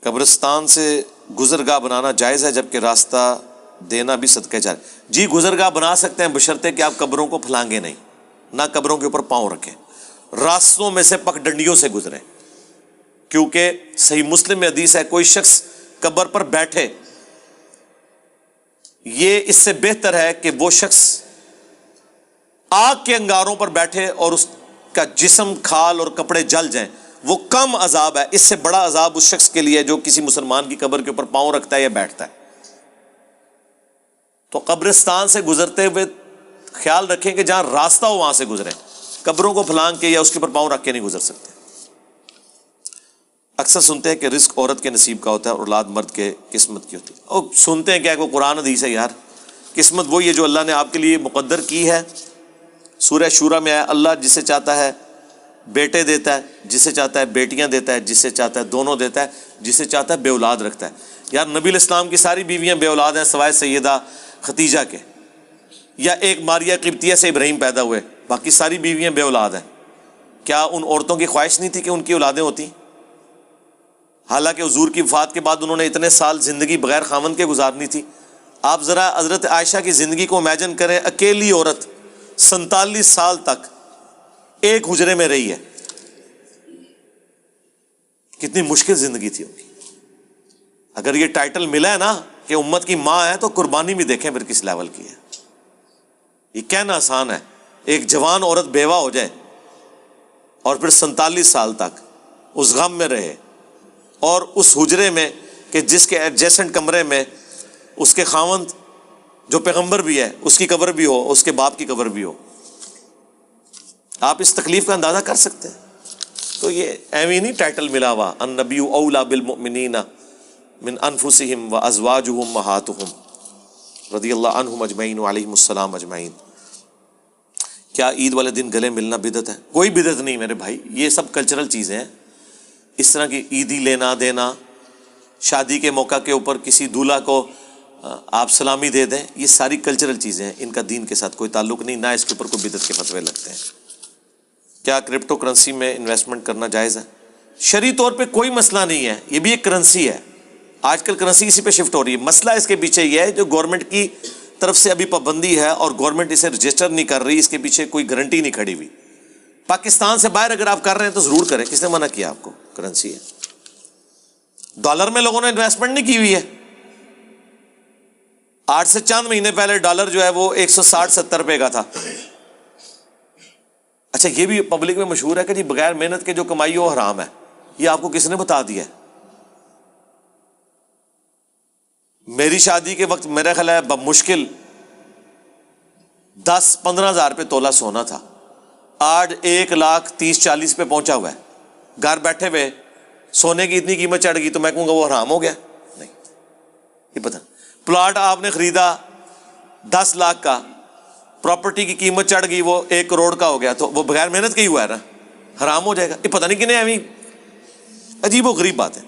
قبرستان سے گزرگاہ بنانا جائز ہے جبکہ راستہ دینا بھی صدقہ جاری. جی گزرگاہ بنا سکتے ہیں بشرطے کہ آپ قبروں کو پھلانگے نہیں، نہ قبروں کے اوپر پاؤں رکھیں، راستوں میں سے پک ڈنڈیوں سے گزریں. کیونکہ صحیح مسلم میں حدیث ہے کوئی شخص قبر پر بیٹھے، یہ اس سے بہتر ہے کہ وہ شخص آگ کے انگاروں پر بیٹھے اور اس کا جسم کھال اور کپڑے جل جائیں، وہ کم عذاب ہے. اس سے بڑا عذاب اس شخص کے لیے جو کسی مسلمان کی قبر کے اوپر پاؤں رکھتا ہے یا بیٹھتا ہے. تو قبرستان سے گزرتے ہوئے خیال رکھیں کہ جہاں راستہ ہو وہاں سے گزریں، قبروں کو پھلانگ کے یا اس کے اوپر پاؤں رکھ کے نہیں گزر سکتے. اکثر سنتے ہیں کہ رزق عورت کے نصیب کا ہوتا ہے اور اولاد مرد کے قسمت کی ہوتی ہے. اور سنتے ہیں کیا کہ وہ قرآن حدیث ہے یار. قسمت وہی ہے جو اللہ نے آپ کے لیے مقدر کی ہے. سورہ شورا میں آیا اللہ جسے چاہتا ہے بیٹے دیتا ہے، جسے چاہتا ہے بیٹیاں دیتا ہے، جسے چاہتا ہے دونوں دیتا ہے، جسے چاہتا ہے بے اولاد رکھتا ہے. یار نبی علیہ السلام کی ساری بیویاں بے اولاد ہیں سوائے سیدہ ختیجہ کے، یا ایک ماریہ قبطیہ سے ابراہیم پیدا ہوئے، باقی ساری بیویاں بے اولاد ہیں. کیا ان عورتوں کی خواہش نہیں تھی کہ ان کی اولادیں ہوتی؟ حالانکہ حضور کی وفات کے بعد انہوں نے اتنے سال زندگی بغیر خاوند کے گزارنی تھی. آپ ذرا حضرت عائشہ کی زندگی کو امیجن کریں، اکیلی عورت 47 سال تک ایک حجرے میں رہی ہے، کتنی مشکل زندگی تھی ان کی. اگر یہ ٹائٹل ملا ہے نا کہ امت کی ماں ہے تو قربانی بھی دیکھیں پھر کس لیول کی ہے. یہ کہنا آسان ہے، ایک جوان عورت بیوہ ہو جائے اور پھر 47 سال تک اس غم میں رہے اور اس حجرے میں کہ جس کے ایڈجسنٹ کمرے میں اس کے خاوند جو پیغمبر بھی ہے اس کی قبر بھی ہو، اس کے باپ کی قبر بھی ہو. آپ اس تکلیف کا اندازہ کر سکتے ہیں. تو یہ ایویں نہیں ٹائٹل ملا ہوا النبی اولی بالمؤمنین من انفسہم وازواجہ امہاتہم رضی اللہ عنہم اجمعین وعلیہم السلام اجمعین. کیا عید والے دن گلے ملنا بدعت ہے؟ کوئی بدعت نہیں میرے بھائی، یہ سب کلچرل چیزیں ہیں. اس طرح کی عیدی لینا دینا، شادی کے موقع کے اوپر کسی دولہا کو آپ سلامی دے دیں، یہ ساری کلچرل چیزیں ہیں، ان کا دین کے ساتھ کوئی تعلق نہیں، نہ اس کے اوپر کوئی بدعت کے فتوے لگتے ہیں. کیا کرپٹو کرنسی میں انویسٹمنٹ کرنا جائز ہے؟ شرعی طور پہ کوئی مسئلہ نہیں ہے، یہ بھی ایک کرنسی ہے. آج کل کرنسی اسی پہ شفٹ ہو رہی ہے. مسئلہ اس کے پیچھے یہ ہے جو گورنمنٹ کی طرف سے ابھی پابندی ہے اور گورنمنٹ اسے رجسٹر نہیں کر رہی، اس کے پیچھے کوئی گارنٹی نہیں کھڑی ہوئی. پاکستان سے باہر اگر آپ کر رہے ہیں تو ضرور کریں، کس نے منع کیا آپ کو؟ کرنسی ہے. ڈالر میں لوگوں نے انویسٹمنٹ نہیں کی ہوئی ہے. 8 سے چند مہینے پہلے ڈالر جو ہے وہ 160-170 روپے کا تھا. اچھا یہ بھی پبلک میں مشہور ہے کہ جی بغیر محنت کے جو کمائی ہو حرام ہے. یہ آپ کو کس نے بتا دیا ہے؟ میری شادی کے وقت میرا خیال ہے بمشکل 10-15 ہزار پہ تولہ سونا تھا، آج 1,30,40 پہ پہنچا ہوا ہے. گھر بیٹھے ہوئے سونے کی اتنی قیمت چڑھ گئی تو میں کہوں گا وہ حرام ہو گیا؟ نہیں. یہ پتہ پلاٹ آپ نے خریدا 10 لاکھ کا، پراپرٹی کی قیمت چڑھ گئی وہ 1 کروڑ کا ہو گیا تو وہ بغیر محنت کے ہی ہوا ہے نا، حرام ہو جائے گا؟ یہ پتہ نہیں کنے ایویں عجیب و غریب بات ہے.